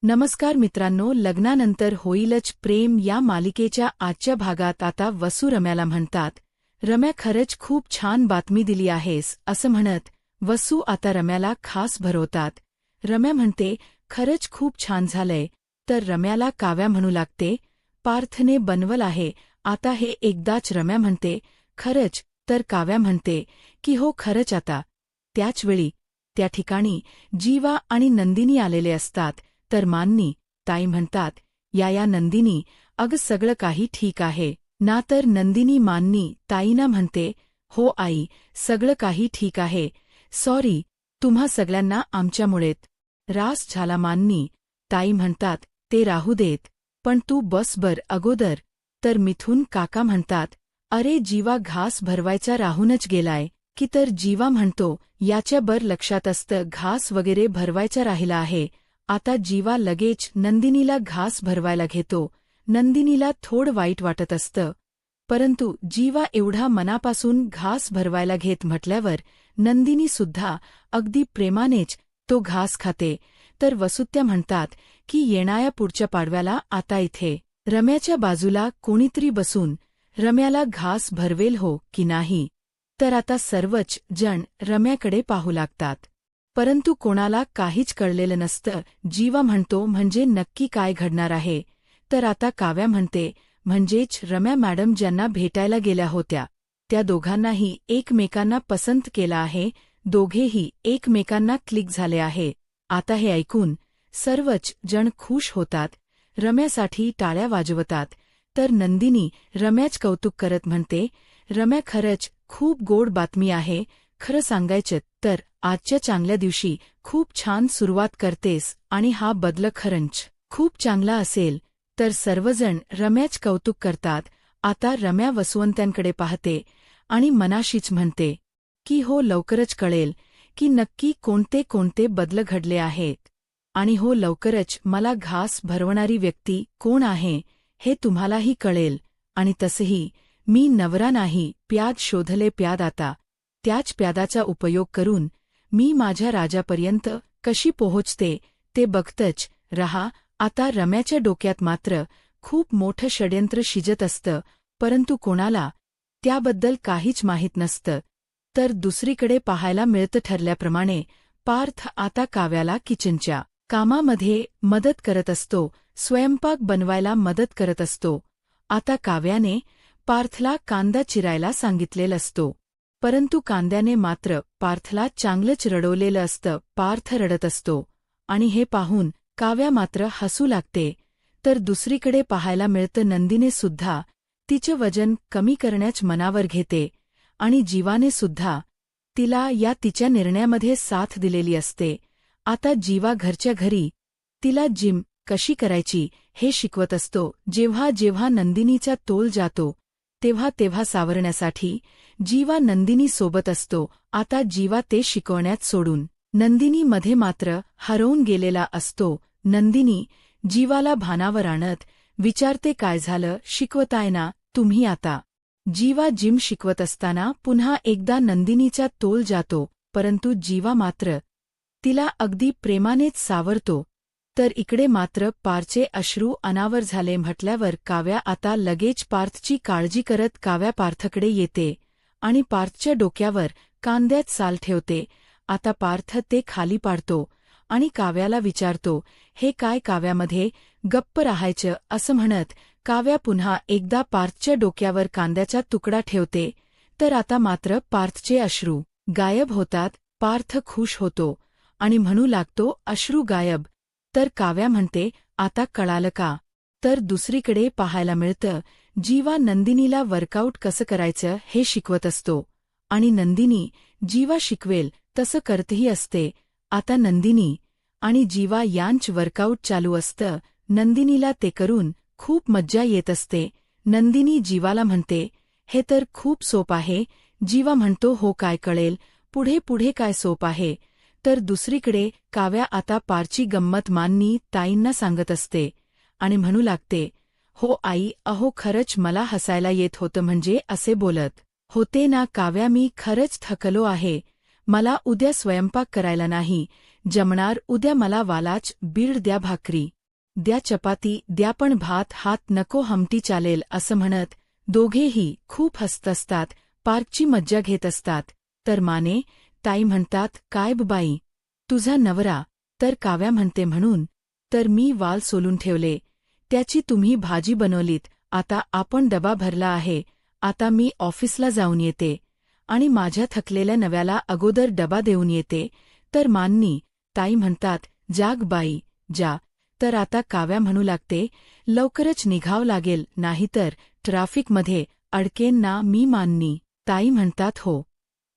नमस्कार मित्रांनो, लग्नानंतर होईलच प्रेम या मालिकेच्या आजच्या भागात आता वसू रम्याला म्हणतात, रम्या खरंच खूप छान बातमी दिली आहेस असं म्हणत वसू आता रम्याला खास भरवतात. रम्या म्हणते, खरंच खूप छान झालंय. तर रम्याला काव्या म्हणू लागते, पार्थने बनवल आहे आता हे एकदाच. रम्या म्हणते, खरंच. तर काव्या म्हणते की हो खरंच आता. त्याचवेळी त्या ठिकाणी जीवा आणि नंदिनी आलेले असतात. तर मान्नी ताई म्हणतात, या नंदिनी, अगं सगळं काही ठीक आहे ना. तर नंदिनी मान्नी ताईंना म्हणते, हो आई, सगळं काही ठीक आहे. सॉरी तुम्हा सगळ्यांना आमच्यामुळेत रास झाला. मान्नी ताई म्हणतात, ते राहू देत, पण तू बस बर अगोदर. तर मिथून काका म्हणतात, अरे जीवा घास भरवायचा राहूनच गेलाय की. तर जीवा म्हणतो, याच्या बर लक्षात असतं घास वगैरे भरवायचा राहिला आहे. आता जीवा लगेच नंदिनीला घास भरवायला घेतो. नंदिनीला थोडं वाईट वाटत असतं, परंतु जीवा एवढा मनापासून घास भरवायला घेत म्हटल्यावर नंदिनीसुद्धा अगदी प्रेमानेच तो घास खाते. तर वसुत्या म्हणतात की येणाऱ्या पुढच्या पाडव्याला आता इथे रम्याच्या बाजूला कोणीतरी बसून रम्याला घास भरवेल हो की नाही. तर आता सर्वच जण रम्याकडे पाहू लागतात, परंतु कोणाला काहीच कळलेलं नसतं. जीवा म्हणतो, म्हणजे नक्की काय घडणार आहे. तर आता काव्या म्हणते, म्हणजेच रम्या मॅडम ज्यांना भेटायला गेल्या होत्या त्या दोघांनाही एकमेकांना पसंत केला आहे. दोघेही एकमेकांना क्लिक झाले आहे. आता हे ऐकून सर्वच जण खुश होतात, रम्यासाठी टाळ्या वाजवतात. तर नंदिनी रम्याच कौतुक करत म्हणते, रम्या खरंच खूप गोड बातमी आहे. खरं सांगायचं तर आजच्या चांगल्या दिवशी खूप छान सुरुवात करतेस आणि हा बदल खरंच खूप चांगला असेल. तर सर्वजण रम्याच कौतुक करतात. आता रम्या वसुवंत्यांकडे पाहते आणि मनाशीच म्हणते की हो लवकरच कळेल की नक्की कोणते कोणते बदल घडले आहेत. आणि हो लवकरच मला घास भरवणारी व्यक्ती कोण आहे हे तुम्हालाही कळेल. आणि तसंही मी नवरा नाही प्याद शोधले. प्याद आता त्याच प्यादाचा उपयोग करून मी माझ्या राजापर्यंत कशी पोहोचते ते बघतच रहा. आता रम्याच्या डोक्यात मात्र खूप मोठं षड्यंत्र शिजत असतं, परंतु कोणाला त्याबद्दल काहीच माहीत नसतं. तर दुसरीकडे पाहायला मिळतं ठरल्याप्रमाणे पार्थ आता काव्याला किचनच्या कामामध्ये मदत करत असतो, स्वयंपाक बनवायला मदत करत असतो. आता काव्याने पार्थला कांदा चिरायला सांगितलेलं असतो, परंतु कांद्याने मात्र पार्थला चांगलंच रडवलेलं असतं. पार्थ रडत असतो आणि हे पाहून काव्या मात्र हसू लागते. तर दुसरीकडे पाहायला मिळतं नंदिनीसुद्धा तिचं वजन कमी करण्याच मनावर घेते आणि जीवाने सुद्धा तिला या तिच्या निर्णयामध्ये साथ दिलेली असते. आता जीवा घरच्या घरी तिला जिम कशी करायची हे शिकवत असतो. जेव्हा जेव्हा नंदिनीचा तोल जातो तेव्हा तेव्हा सावरण्यासाठी जीवा नंदिनी सोबत असतो. आता जीवा ते शिकवण्यात सोडून नंदिनीमध्ये मात्र हरवून गेलेला असतो. नंदिनी जीवाला भानावर आणत विचारते, काय झालं, शिकवताय ना तुम्ही आता. जीवा जिम शिकवत असताना पुन्हा एकदा नंदिनीचा तोल जातो, परंतु जीवा मात्र तिला अगदी प्रेमानेच सावरतो. तर इकडे मात्र पार्थचे अश्रू अनावर झाले म्हटल्यावर काव्या आता लगेच पार्थची काळजी करत काव्या पार्थकडे येते आणि पार्थच्या डोक्यावर कांद्यात साल ठेवते. आता पार्थ ते खाली पाडतो आणि काव्याला विचारतो, हे काय. काव्यामध्ये गप्प राहायचं असं म्हणत काव्या पुन्हा एकदा पार्थच्या डोक्यावर कांद्याचा तुकडा ठेवते. तर आता मात्र पार्थचे अश्रू गायब होतात. पार्थ खुश होतो आणि म्हणू लागतो, अश्रू गायब. तर काव्या म्हणते, आता कळालं का. तर दुसरीकडे पाहायला मिळतं जीवा नंदिनीला वर्कआउट कसं करायचं हे शिकवत असतो आणि नंदिनी जीवा शिकवेल तसं करतही असते. आता नंदिनी आणि जीवा यांच वर्कआउट चालू असतं. नंदिनीला ते करून खूप मज्जा येत असते. नंदिनी जीवाला म्हणते, हे तर खूप सोप आहे. जीवा म्हणतो, हो काय कळेल पुढे पुढे काय सोप आहे. तर दुसरीकडे काव्या आता पारची गंमत मान्नी ताईंना सांगत असते आणि म्हणू लागते, हो आई, अहो खरंच मला हसायला येत होतं, म्हणजे असे बोलत होते ना काव्या, मी खरंच थकलो आहे. मला उद्या स्वयंपाक करायला नाही जमणार. उद्या मला वालाच बीड द्या भाकरी. द्या चपाती, द्या पण भात, हात नको हमटी चालेल असं म्हणत दोघेही खूप हसत असतात, पार्कची मज्जा घेत असतात. तर माने, ताई म्हणतात, काय बाई, तुझा नवरा? तर काव्या म्हणते म्हणून तर मी वाल सोलून ठेवले, त्याची तुम्ही भाजी बनवलीत, आता आपण डबा भरला आहे, आता मी ऑफिसला जाऊन येते आणि माझ्या थकलेल्या नव्याला अगोदर डबा देऊन येते. तर मान्नी, ताई म्हणतात, जाग बाई, जा. तर आता काव्या म्हणू लागते, लवकरच निघावं लागेल, नाहीतर ट्राफिकमध्ये अडकेन ना मी. मान्नी, ताई म्हणतात, हो.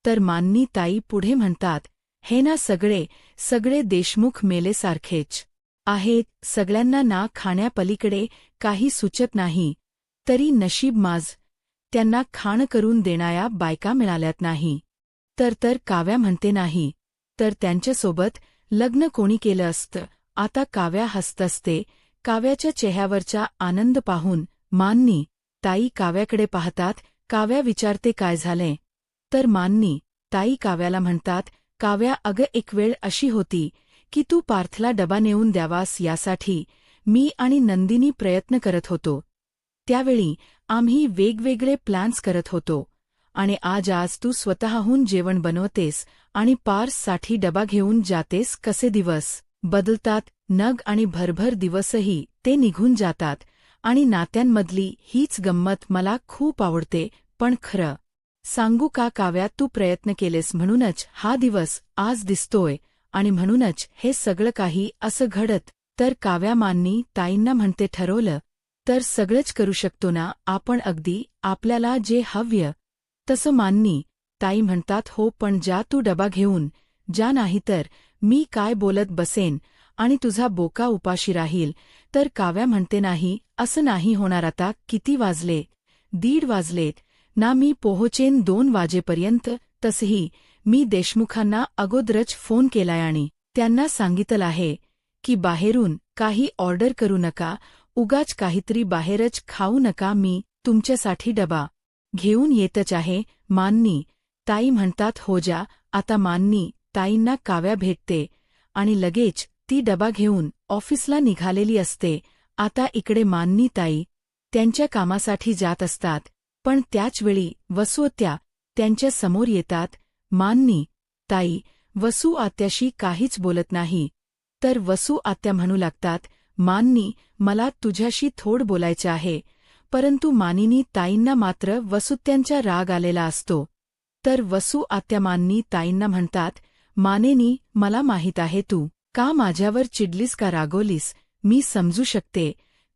तर मान्नी ताई पुढे म्हणतात, हे ना सगळे देशमुख मेले सारखेच आहेत, सगळ्यांना ना खाण्यापलीकडे काही सुचत नाही, तरी नशीब माझ, त्यांना खाण करून देणाऱ्या बायका मिळाल्यात नाही. तर काव्या म्हणते, नाही तर त्यांच्यासोबत लग्न कोणी केलं असतं. आता काव्या हसत असते. काव्याच्या चेहऱ्यावरचा आनंद पाहून मान्नी ताई काव्याकडे पाहतात. काव्या विचारते, काय झाले? तर मान्नी ताई काव्याला म्हणतात, काव्या, अगं एक वेळ अशी होती की तू पार्थला डबा नेऊन द्यावास यासाठी मी आणि नंदिनी प्रयत्न करत होतो. त्यावेळी आम्ही वेगवेगळे प्लॅन्स करत होतो आणि आज तू स्वतःहून जेवण बनवतेस आणि पार्ससाठी डबा घेऊन जातेस. कसे दिवस बदलतात, नग आणि भरभर दिवसही ते निघून जातात आणि नात्यांमधली हीच गंमत मला खूप आवडते. पण खरं सांगू का काव्या, तू प्रयत्न केलेस म्हणूनच हा दिवस आज दिसतोय आणि म्हणूनच हे सगळं काही असं घडत. तर काव्या मान्नी ताईंना म्हणते, ठरवलं तर सगळंच करू शकतो ना आपण, अगदी आपल्याला जे हव्य तसं. मान्नी ताई म्हणतात, हो, पण जा तू डबा घेऊन जा, नाहीतर मी काय बोलत बसेन आणि तुझा बोका उपाशी राहील. तर काव्या म्हणते, नाही, असं नाही होणार. आता किती वाजले? 1:30 वाजलेत ना, मी पोहोचेन 2 वाजेपर्यंत. तसंही मी देशमुखांना अगोदरच फोन केलाय आणि त्यांना सांगितलं आहे की बाहेरून काही ऑर्डर करू नका, उगाच काहीतरी बाहेरच खाऊ नका, मी तुमच्यासाठी डबा घेऊन येतच आहे. मान्नी ताई म्हणतात, हो जा. आता मान्नी ताईंना काव्या भेटते आणि लगेच ती डबा घेऊन ऑफिसला निघालेली असते. आता इकडे मान्नी ताई त्यांच्या कामासाठी जात असतात, पण त्याचवेळी वसुआत्या त्यांच्या समोर येतात. मान्नी ताई वसू आत्याशी काहीच बोलत नाही. तर वसू आत्या म्हणू लागतात, मान्नी, मला तुझ्याशी थोडं बोलायचं आहे. परंतु मानिनी ताईंना मात्र वसुत्यांचा राग आलेला असतो. तर वसू आत्या मान्नी ताईंना म्हणतात, मानेनी, मला माहीत आहे तू का माझ्यावर चिडलीस, का रागवलीस, मी समजू शकते.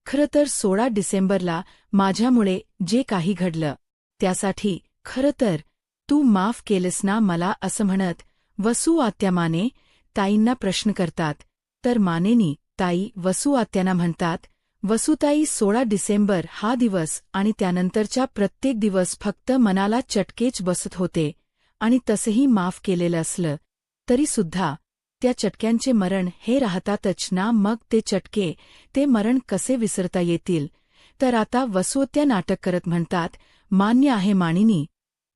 खरं तर 16 डिसेंबरला माझ्यामुळे जे काही घडलं त्यासाठी खरं तर तू माफ केलंस ना मला, असं म्हणत वसू आत्या माने ताईंना प्रश्न करतात. तर मानेनी ताई वसू आत्यांना म्हणतात, वसुताई, 16 डिसेंबर हा दिवस आणि त्यानंतरचा प्रत्येक दिवस फक्त मनाला चटकेच बसत होते आणि तसंही माफ केलेलं असलं तरी सुद्धा त्या चटक्यांचे मरण हे राहतातच ना, मग ते चटके, ते मरण कसे विसरता येतील. तर आता वसुआत्या नाटक करत म्हणतात, मान्य आहे मानिनी,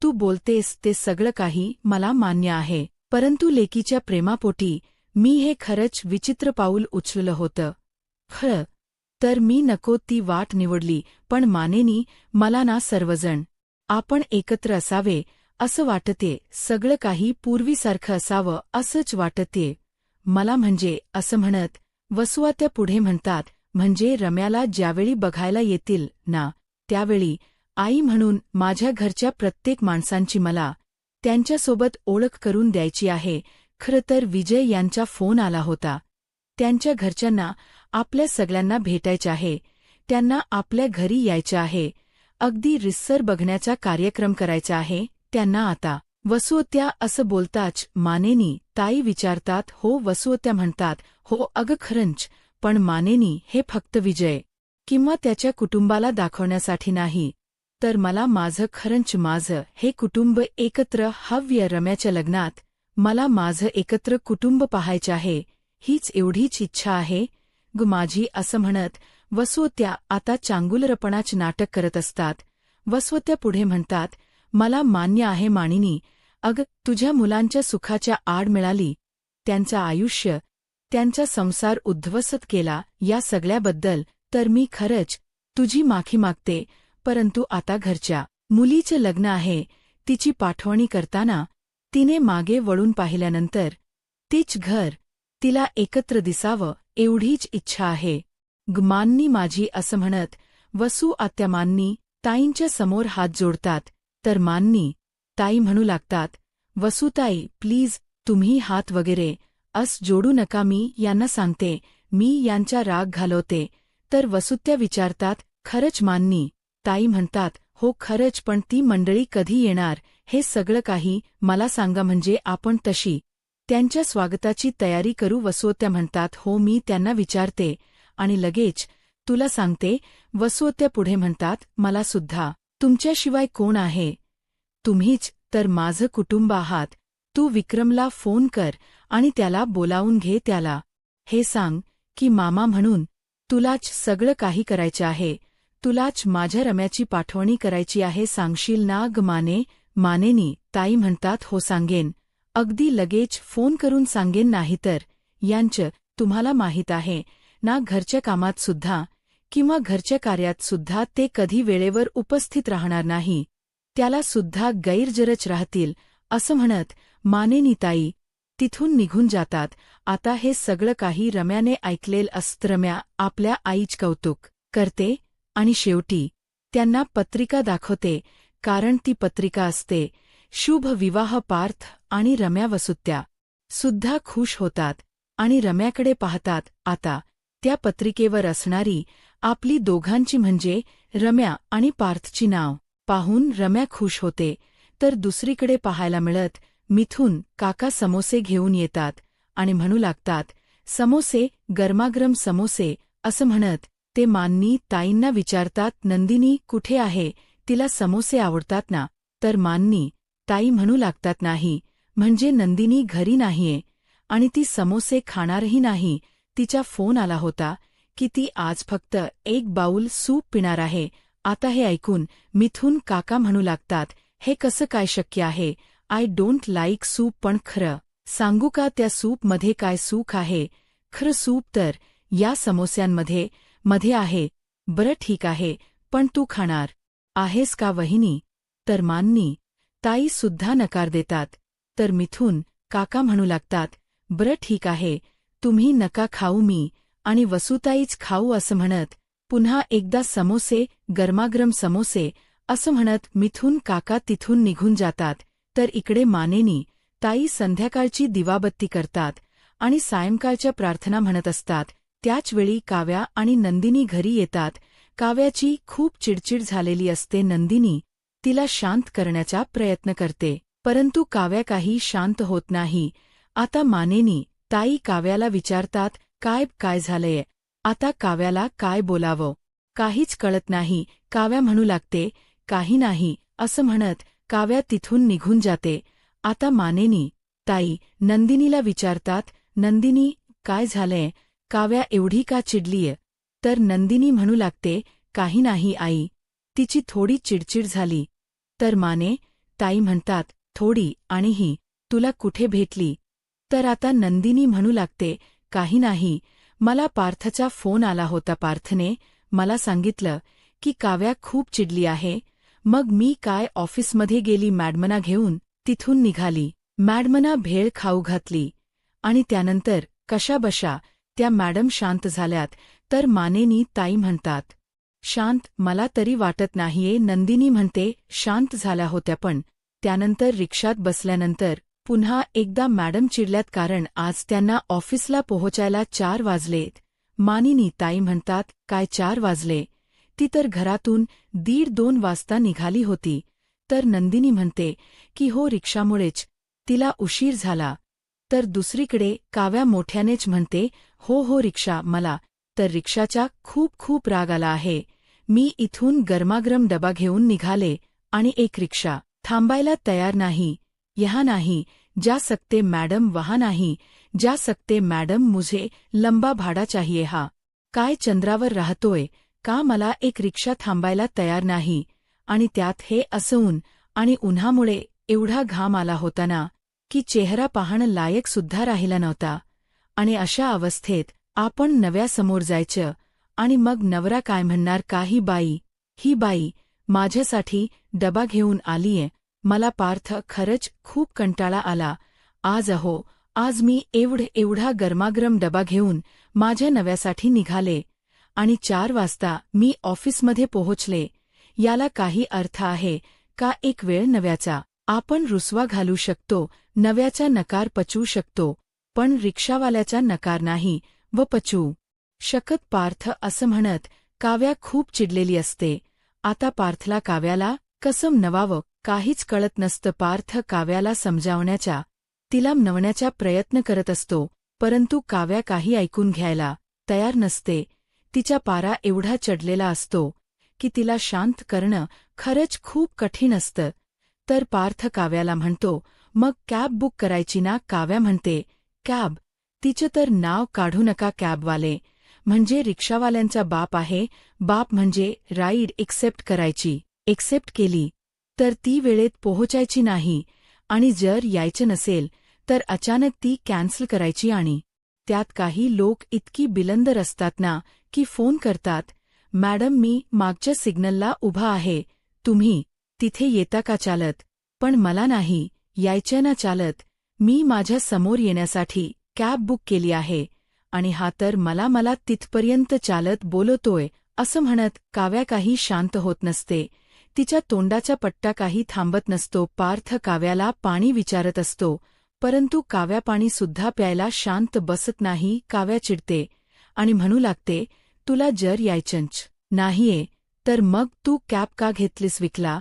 तू बोलतेस ते सगळं काही मला मान्य आहे, परंतु लेकीच्या प्रेमापोटी मी हे खरंच विचित्र पाऊल उचललं होतं. खरं तर मी नको ती वाट निवडली, पण मानेनी मला ना सर्वजण आपण एकत्र असावे असं वाटते, सगळं काही पूर्वीसारखं असावं असंच वाटते मला. म्हणजे असं म्हणत वसुआत्या पुढे म्हणतात, म्हणजे रम्याला ज्यावेळी बघायला येतील ना त्यावेळी आई म्हणून माझ्या घरच्या प्रत्येक माणसांची मला त्यांच्यासोबत ओळख करून द्यायची आहे. खरं तर विजय यांचा फोन आला होता. त्यांच्या घरच्यांना आपल्या सगळ्यांना भेटायचं आहे, त्यांना आपल्या घरी यायचं आहे, अगदी रिसर बघण्याचा कार्यक्रम करायचा आहे त्यांना. आता वसुआत्या असं बोलताच मानेनी ताई विचारतात, हो? वसुआत्या म्हणतात, हो अगं खरंच, पण मानेनी हे फक्त विजय किंवा त्याच्या कुटुंबाला दाखवण्यासाठी नाही, तर मला माझं हे कुटुंब एकत्र हव्य. रम्याच्या लग्नात मला माझं एकत्र कुटुंब पाहायचं आहे, हीच एवढीच इच्छा आहे ग माझी, असं म्हणत वसुआत्या आता चांगुलरपणाच नाटक करत असतात. वसुआत्या पुढे म्हणतात, मला मान्य आहे मानिनी, अगं तुझ्या मुलांच्या सुखाच्या आड मिळाली त्यांचं आयुष्य त्यांचा संसार उद्ध्वस्त केला या सगळ्याबद्दल तर मी खरंच तुझी माफी मागते, परंतु आता घरच्या मुलीचं लग्न आहे, तिची पाठवणी करताना तिने मागे वळून पाहिल्यानंतर तीच घर तिला एकत्र दिसावं एवढीच इच्छा आहे. मान्नी माझी असं म्हणत वसू आत्या मान्नी ताईंच्या समोर हात जोडतात, तर मान्नी ताई म्हणू लागतात, वसूताई प्लीज तुम्ही हात वगैरे जोडू नका, मी यांना सांगते, मी यांचा राग घालवते. तर वसूत्या विचारतात, खरंच मान्नी? ताई म्हणतात, हो खरंच, पण ती मंडळी कधी येणार हे सगळं काही मला सांगा, म्हणजे आपण तशी त्यांच्या स्वागताची तयारी करू. वसूत्या म्हणतात, हो मी त्यांना विचारते आणि लगेच तुला सांगते. वसूत्या पुढे म्हणतात, मला सुद्धा तुमच्याशिवाय कोण आहे? तुम्हीच तर माझं कुटुंब आहात. तू विक्रमला फोन कर आणि त्याला बोलावून घे. त्याला हे सांग की मामा म्हणून तुलाच सगळं काही करायचं आहे, तुलाच माझ्या रम्याची पाठवणी करायची आहे. सांगशील ना ग माने? मानेनी ताई म्हणतात, हो सांगेन, अगदी लगेच फोन करून सांगेन. नाहीतर यांचं तुम्हाला माहीत आहे ना, घरच्या कामात सुद्धा किंवा घरच्या कार्यात सुद्धा ते कधी वेळेवर उपस्थित राहणार नाही, त्याला सुद्धा गैरजरच राहतील. असं म्हणत मानेनी ताई तिथून निघून जातात. आता हे सगळं काही रम्याने ऐकलेल असतं. रम्या आपल्या आईच कौतुक करते आणि शेवटी त्यांना पत्रिका दाखवते, कारण ती पत्रिका असते शुभ विवाह. पार्थ आणि रम्या वसूत्या सुद्धा खुश होतात आणि रम्याकडे पाहतात. आता त्या पत्रिकेवर असणारी आपली दोघांची म्हणजे रम्या आणि पार्थची नाव पाहून रम्या खुश होते. तर दुसरीकडे पाहायला मिळत मिथून काका समोसे घेऊन येतात आणि म्हणू लागतात, समोसे, गरमागरम समोसे. असं म्हणत ते मान्नी ताईंना विचारतात, नंदिनी कुठे आहे? तिला समोसे आवडतात ना? तर मान्नी ताई म्हणू लागतात, नाही, म्हणजे नंदिनी घरी नाहीये आणि ती समोसे खाणारही नाही. तिचा फोन आला होता की ती आज फक्त एक बाऊल सूप पिणार आहे. आता हे ऐकून मिथून काका म्हणू लागतात, हे कसं काय शक्य आहे? I don't like soup. पण खरं सांगू का, त्या सूपमध्ये काय सुख आहे? खरं सूप तर या समोस्यांमध्ये आहे. बरं ठीक आहे, पण तू खाणार आहेस का वहिनी? तर मान्नी ताई सुद्धा नकार देतात. तर मिथून काका म्हणू लागतात, बरं ठीक आहे, तुम्ही नका खाऊ, मी आणि वसूताईच खाऊ. असं म्हणत पुन्हा एकदा समोसे, गरमागरम समोसे. असं म्हणत मिथून काका तिथून निघून जातात. तर इकडे मानेनी ताई संध्याकाळची दिवाबत्ती करतात आणि सायंकाळच्या प्रार्थना म्हणत असतात. त्याचवेळी काव्या आणि नंदिनी घरी येतात. काव्याची खूप चिडचिड झालेली असते. नंदिनी तिला शांत करण्याचा प्रयत्न करते, परंतु काव्या काही शांत होत नाही. आता मानेनी ताई काव्याला विचारतात, काय झालंय? आता काव्याला काय बोलावं काहीच कळत नाही. काव्या म्हणू लागते, काही नाही. असं म्हणत काव्या तिथून निघून जाते. आता मानेनी ताई नंदिनीला विचारतात, नंदिनी काय झालंय? काव्या एवढी का चिडलीय? तर नंदिनी म्हणू लागते, काही नाही आई, तिची थोडी चिडचिड झाली. तर माने ताई म्हणतात, थोडी, आणि ही तुला कुठे भेटली? तर आता नंदिनी म्हणू लागते, काही नाही, मला पार्थचा फोन आला होता. पार्थने मला सांगितलं की काव्या खूप चिडली आहे. मग मी काय ऑफिसमध्ये गेली, मॅडमना घेऊन तिथून निघाली. मॅडमना भेळ खाऊ घातली आणि त्यानंतर कशाबशा त्या मॅडम शांत झाल्यात. तर मानेनी ताई म्हणतात, शांत मला तरी वाटत नाहीये. नंदिनी म्हणते, शांत झाल्या होत्या, पण त्यानंतर रिक्षात बसल्यानंतर पुन्हा एकदा मॅडम चिडल्यात, कारण आज त्यांना ऑफिसला पोहोचायला 4 वाजलेत. मानिनी ताई म्हणतात, काय 4 वाजले? ती तर घरातून 1:30-2 वाजता निघाली होती. तर नंदिनी म्हणते की हो, रिक्षामुळेच तिला उशीर झाला. तर दुसरीकडे काव्या मोठ्यानेच म्हणते, हो रिक्षा मला तर रिक्षाचा खूप राग आला आहे. मी इथून गरमागरम डबा घेऊन निघाले आणि एक रिक्षा थांबायला तयार नाही. यहाँ नहीं जा सकते मैडम, वहाँ नहीं जा सकते मैडम, मुझे लंबा भाडा चाहिए. हा काय चंद्रावर राहतोय का? मला एक रिक्षा थांबायला तयार नाही. आणि त्यात हे असं आणि उन्हामुळे एवढा घाम आला होता ना की चेहरा पाहणं लायक सुद्धा राहिला नव्हता. आणि अशा अवस्थेत आपण नव्यासमोर जायचं आणि मग नवरा काय म्हणणार, काही बाई, ही बाई माझ्यासाठी डबा घेऊन आलीये, मला पार्थ खरंच खूप कंटाळा आला आज मी एवढा गरमागरम डबा घेऊन माझ्या नव्यासाठी निघाले आणि 4 वाजता मी ऑफिसमध्ये पोहोचले. याला काही अर्थ आहे का? एक वेळ नव्याचा आपण रुसवा घालू शकतो, नव्याचा नकार पचवू शकतो, पण रिक्षावाल्याचा नकार नाही व पचवू शकत. पार्थ असं म्हणत काव्या खूप चिडलेली असते. आता पार्थला काव्याला कसं नवावं काहीच कळत नसतं. पार्थ काव्याला समजावण्याचा, तिला मनवण्याचा प्रयत्न करत असतो, परंतु काव्या काही ऐकून घ्यायला तयार नसते. तिचा पारा एवढा चढलेला असतो की तिला शांत करणं खरंच खूप कठीण असतं. तर पार्थ काव्याला म्हणतो, मग कॅब बुक करायची ना? काव्या म्हणते, कॅब? तिचं तर नाव काढू नका. कॅबवाले म्हणजे रिक्षावाल्यांचा बाप आहे. बाप म्हणजे राईड एक्सेप्ट करायची. एक्सेप्ट केली तर ती वेळेत पोहोचायची नाही आणि जर यायचं नसेल तर अचानक ती कॅन्सल करायची. आणि त्यात काही लोक इतकी बिलंदर असतात ना की फोन करतात, मॅडम मी मागच्या सिग्नलला उभा आहे, तुम्ही तिथे येता का चालत? पण मला नाही यायचं ना चालत, मी माझ्या समोर येण्यासाठी कॅब बुक केली आहे आणि हा तर मला तिथपर्यंत चालत बोलवतोय. असं म्हणत काव्या काही शांत होत नसते. तिच्या तोंडाचा पट्टा काही थांबत नसतो. पार्थ काव्याला पाणी विचारत असतो, परंतु काव्या पाणीसुद्धा प्यायला शांत बसत नाही. काव्या चिडते आणि म्हणू लागते, तुला जर यायचंच नाहीये तर मग तू कॅब का घेतलीस? विकला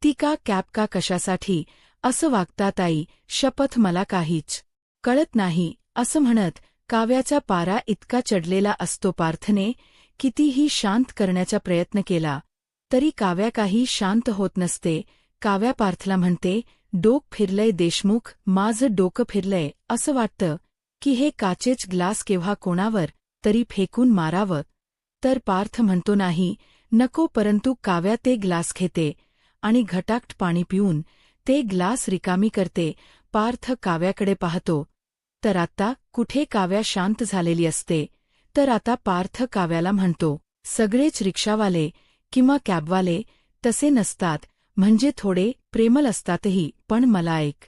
ती का कॅब का? कशासाठी असं वागतात? आई शपथ मला काहीच कळत नाही. असं म्हणत काव्याचा पारा इतका चढलेला असतो. पार्थने कितीही शांत करण्याचा प्रयत्न केला तरी काव्या काही शांत होत नसते. काव्या पार्थला म्हणते, डोक फिरलंय देशमुख, माझं डोकं फिरलंय. असं वाटतं की हे काचेच ग्लास केव्हा कोणावर तरी फेकून मारावं. तर पार्थ म्हणतो, नाही नको. परंतु काव्या ते ग्लास घेते आणि घटाकट पाणी पिऊन ते ग्लास रिकामी करते. पार्थ काव्याकडे पाहतो तर आता कुठे काव्या शांत झालेली असते. तर आता पार्थ काव्याला म्हणतो, सगळेच रिक्षावाले किंवा कॅबवाले तसे नसतात, म्हणजे थोडे प्रेमळ असतातही. पण मला एक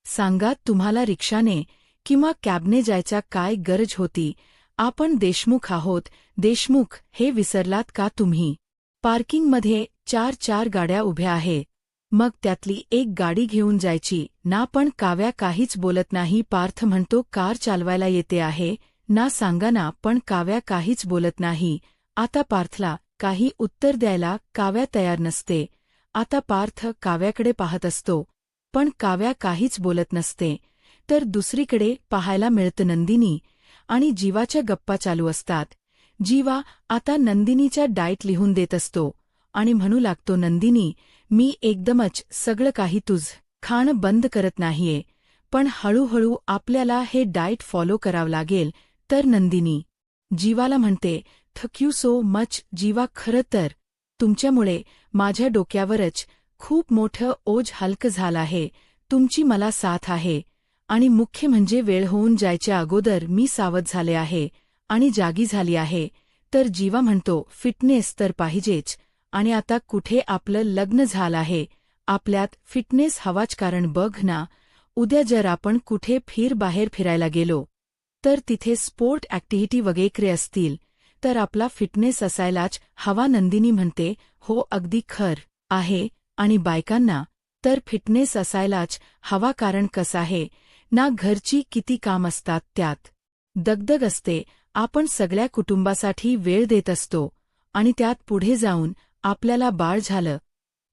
सांगा, तुम्हाला रिक्षाने किंवा कॅबने जायचा काय गरज होती? आपण देशमुख आहोत. देशमुख हे विसरलात का तुम्ही? पार्किंगमध्ये 4 गाड्या उभ्या आहे, मग त्यातली एक गाडी घेऊन जायची ना? पण काव्या काहीच बोलत नाही. पार्थ म्हणतो, कार चालवायला येते आहे ना? सांगा ना. पण काव्या काहीच बोलत नाही. आता पार्थला काही उत्तर द्यायला काव्या तयार नसते. आता पार्थ काव्याकडे पाहत असतो, पण काव्या काहीच बोलत नसते. तर दुसरीकडे पाहायला मिळतं नंदिनी आणि जीवाच्या गप्पा चालू असतात. जीवा आता नंदिनीच्या डाएट लिहून देत असतो आणि म्हणू लागतो, नंदिनी मी एकदमच सगळं काही खाणं बंद करत नाहीये, पण हळूहळू आपल्याला हे डाएट फॉलो करावं लागेल. तर नंदिनी जीवाला म्हणते, थँक यू सो मच जीवा, खरं तर तुमच्यामुळे माझ्या डोक्यावरच खूप मोठं ओझ हलकं झालं आहे. तुमची मला साथ आहे आणि मुख्य म्हणजे वेळ होऊन जायच्या अगोदर मी सावध झाले आहे आणि जागी झाली आहे. तर जीवा म्हणतो, फिटनेस तर पाहिजेच आणि आता कुठे आपलं लग्न झालं आहे, आपल्यात फिटनेस हवाच. कारण बघ ना, उद्या जर आपण कुठे बाहेर फिरायला गेलो तर तिथे स्पोर्ट ॲक्टिव्हिटी वगैरे असतील तर आपला फिटनेस असायलाच हवा. नंदिनी म्हणते, हो अगदी खरं आहे आणि बायकांना तर फिटनेस असायलाच हवा. कारण कसं आहे ना, घरची किती काम असतात, त्यात दगदग असते. आपण सगळ्या कुटुंबासाठी वेळ देत असतो आणि त्यात पुढे जाऊन आपल्याला बाळ झालं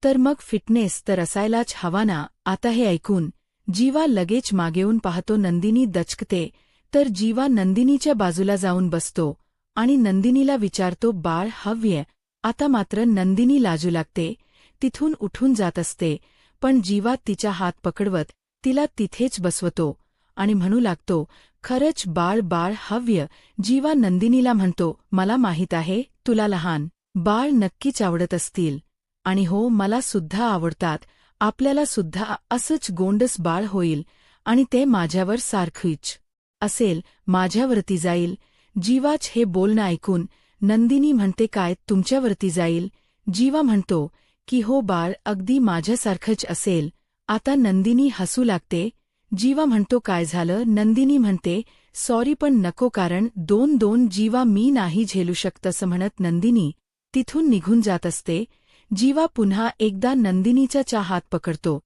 तर मग फिटनेस तर असायलाच हवा ना. आता हे ऐकून जीवा लगेच मागेऊन पाहतो. नंदिनी दचकते. तर जीवा नंदिनीच्या बाजूला जाऊन बसतो आणि नंदिनीला विचारतो, बाळ हव्य? आता मात्र नंदिनी लाजू लागते. तिथून उठून जात असते, पण जीवा तिचा हात पकडवत तिला तिथेच बसवतो आणि म्हणू लागतो, खरंच बाळ हव्य? जीवा नंदिनीला म्हणतो, मला माहीत आहे तुला लहान बाळ नक्कीच आवडत असतील आणि हो, मला सुद्धा आवडतात. आपल्याला सुद्धा असंच गोंडस बाळ होईल आणि ते माझ्यावर सारखीच असेल माझ्यावरती जाईल. जीवाच हे बोलणं ऐकून नंदिनी म्हणते काय तुमच्यावरती जाईल. जीवा म्हणतो की हो बाळ अगदी माझ्यासारखंच असेल. आता नंदिनी हसू लागते. जीवा म्हणतो काय झालं. नंदिनी म्हणते सॉरी पण नको कारण 2-2 जीवा मी नाही झेलू शकत असं म्हणत नंदिनी तिथून निघून जात असते. जीवा पुन्हा एकदा नंदिनीचा हात पकडतो.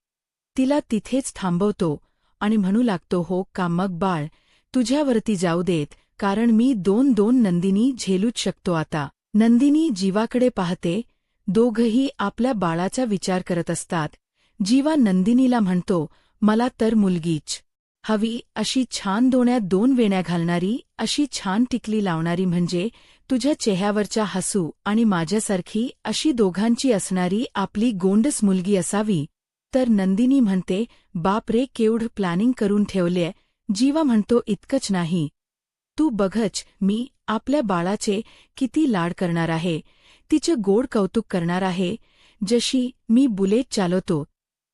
तिला तिथेच थांबवतो आणि म्हणू लागतो हो का मग बाळ तुझ्यावरती जाऊ देत कारण मी 2-2 नंदिनी झेलूच शकतो आता. नंदिनी जीवाकडे पाहते. दोघंही आपल्या बाळाचा विचार करत असतात. जीवा नंदिनीला म्हणतो मला तर मुलगीच हवी अशी छान डोळ्यात 2 वेण्या घालणारी अशी छान टिकली लावणारी म्हणजे तुझ्या चेहऱ्यावरचा हसू आणि माझ्यासारखी अशी दोघांची असणारी आपली गोंडस मुलगी असावी. तर नंदिनी म्हणते बापरे केवढं प्लॅनिंग करून ठेवलेय. जीवा म्हणतो इतकंच नाही तू बघच मी आपल्या बाळाचे किती लाड करणार आहे. तिचं गोड कौतुक करणार आहे. जशी मी बुलेट चालवतो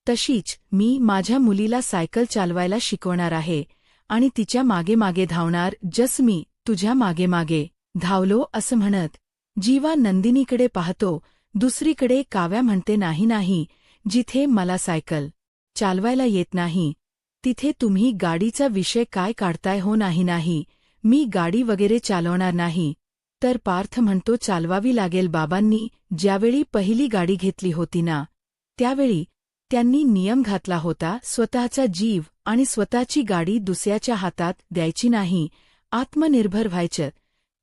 तशीच मी माझ्या मुलीला सायकल चालवायला शिकवणार आहे आणि तिच्या मागे मागे धावणार जस मी तुझ्या मागे मागे धावलो असं म्हणत जीवा नंदिनीकडे पाहतो. दुसरीकडे काव्या म्हणते नाही नाही जिथे मला सायकल चालवायला येत नाही तिथे तुम्ही गाडीचा विषय काय काढताय हो. नाही नाही मी गाडी वगैरे चालवणार नाही. तर पार्थ म्हणतो चालवावी लागेल. बाबांनी ज्यावेळी पहिली गाडी घेतली होती ना त्यावेळी त्यांनी नियम घातला होता स्वतःचा जीव आणि स्वतःची गाडी दुसऱ्याच्या हातात द्यायची नाही. आत्मनिर्भर व्हायचं.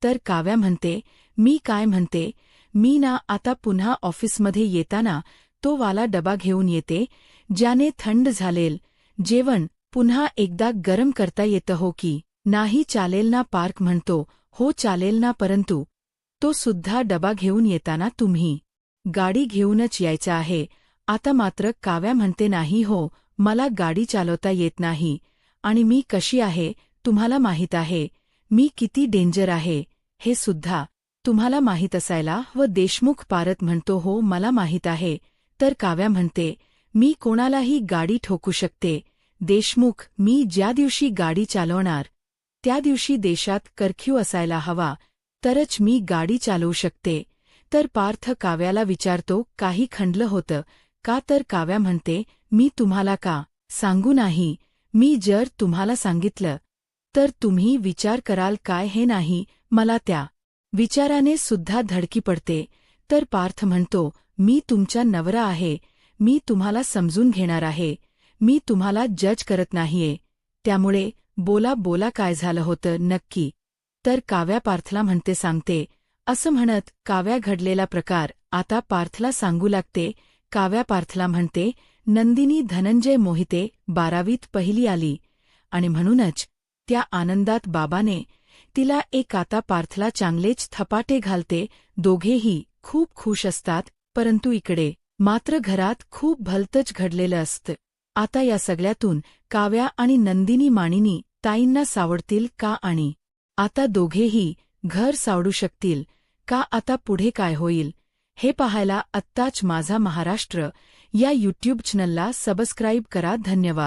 तर काव्या म्हणते मी काय म्हणते मी ना आता पुन्हा ऑफिसमध्ये येताना तो वाला डबा घेऊन येते ज्याने थंड झालेल जेवण पुन्हा एकदा गरम करता येतं हो की नाही चालेल ना. पार्थ म्हणतो हो चालेल ना परंतु तो सुद्धा डबा घेऊन येताना तुम्ही गाडी घेऊनच यायचं आहे. आता मात्र काव्या म्हणते नाही हो मला गाडी चालवता येत नाही आणि मी कशी आहे तुम्हाला माहीत आहे. मी किती डेंजर आहे हे सुद्धा तुम्हाला माहीत असायला व देशमुख पारत म्हणतो हो मला माहीत आहे. तर काव्या म्हणते मी कोणालाही गाडी ठोकू शकते. देशमुख मी ज्या दिवशी गाडी चालवणार त्या दिवशी देशात कर्फ्यू असायला हवा तरच मी गाडी चालवू शकते. तर पार्थ काव्याला विचारतो काही खंडलं होतं का. तर काव्या म्हणते मी तुम्हाला का सांगू नाही. मी जर तुम्हाला सांगितलं तर तुम्ही विचार कराल काय हे नाही. मला त्या विचाराने सुद्धा धडकी पडते. तर पार्थ म्हणतो मी तुमचा नवरा आहे. मी तुम्हाला समजून घेणार आहे. मी तुम्हाला जज करत नाहीये. त्यामुळे बोला बोला काय झालं होतं नक्की. तर काव्या पार्थला म्हणते सांगते असं म्हणत काव्या घडलेला प्रकार आता पार्थला सांगू लागते. काव्या पार्थला म्हणते नंदिनी धनंजय मोहिते 12वीत पहिली आली आणि म्हणूनच त्या आनंदात बाबाने तिला एक आता पार्थला चांगलेच थपाटे घालते. दोघेही खूप खुश असतात परंतु इकडे मात्र घरात खूप भलतंच घडलेलं असतं. आता या सगळ्यातून काव्या आणि नंदिनी मानिनी ताईंना सावडतील का आणि आता दोघेही घर सावडू शकतील का. आता पुढे काय होईल हे पाहायला आत्ताच माझा महाराष्ट्र या यूट्यूब चॅनलला सबस्क्राईब करा. धन्यवाद.